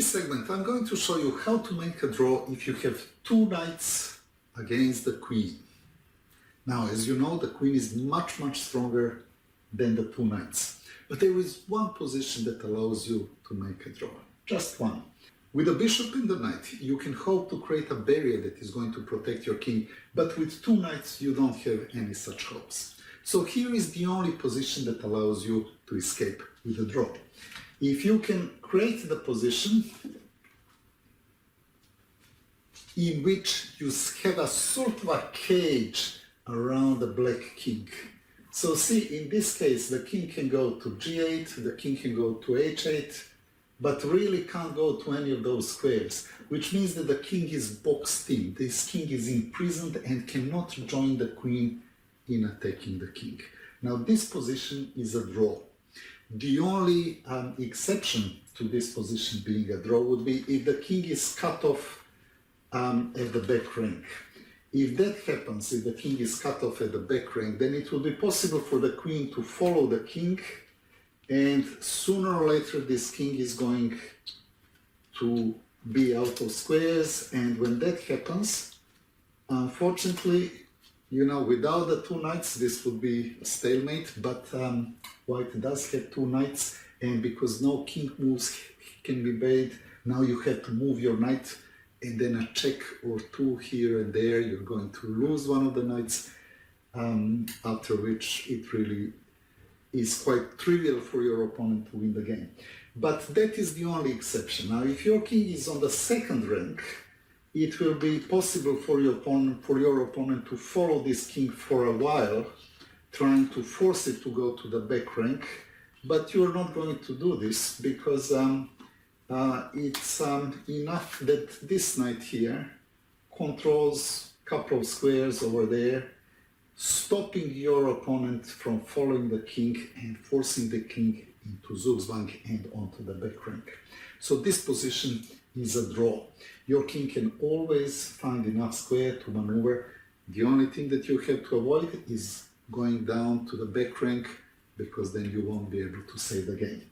this segment, I'm going to show you how to make a draw if you have two knights against the queen. Now, as you know, the queen is much stronger than the two knights. But there is one position that allows you to make a draw. Just one. With the bishop and the knight, you can hope to create a barrier that is going to protect your king, but with two knights, you don't have any such hopes. So here is the only position that allows you to escape with a draw. If you can create the position in which you have a sort of a cage around the black king. So see, in this case, the king can go to g8, the king can go to h8, but really can't go to any of those squares, which means that the king is boxed in. This king is imprisoned and cannot join the queen in attacking the king. Now, this position is a draw. The only exception to this position being a draw would be if the king is cut off at the back rank. If that happens, if the king is cut off at the back rank, then it will be possible for the queen to follow the king, and sooner or later this king is going to be out of squares, and when that happens, unfortunately, you know, without the two knights, this would be a stalemate, but white does have two knights, and because no king moves can be made, now you have to move your knight, and then a check or two here and there, you're going to lose one of the knights, after which it really is quite trivial for your opponent to win the game. But that is the only exception. Now, if your king is on the second rank, it will be possible for your opponent to follow this king for a while, trying to force it to go to the back rank, but you're not going to do this because it's enough that this knight here controls a couple of squares over there, stopping your opponent from following the king and forcing the king into Zugzwang and onto the back rank. So this position is a draw. Your king can always find enough square to maneuver. The only thing that you have to avoid is going down to the back rank, because then you won't be able to save the game.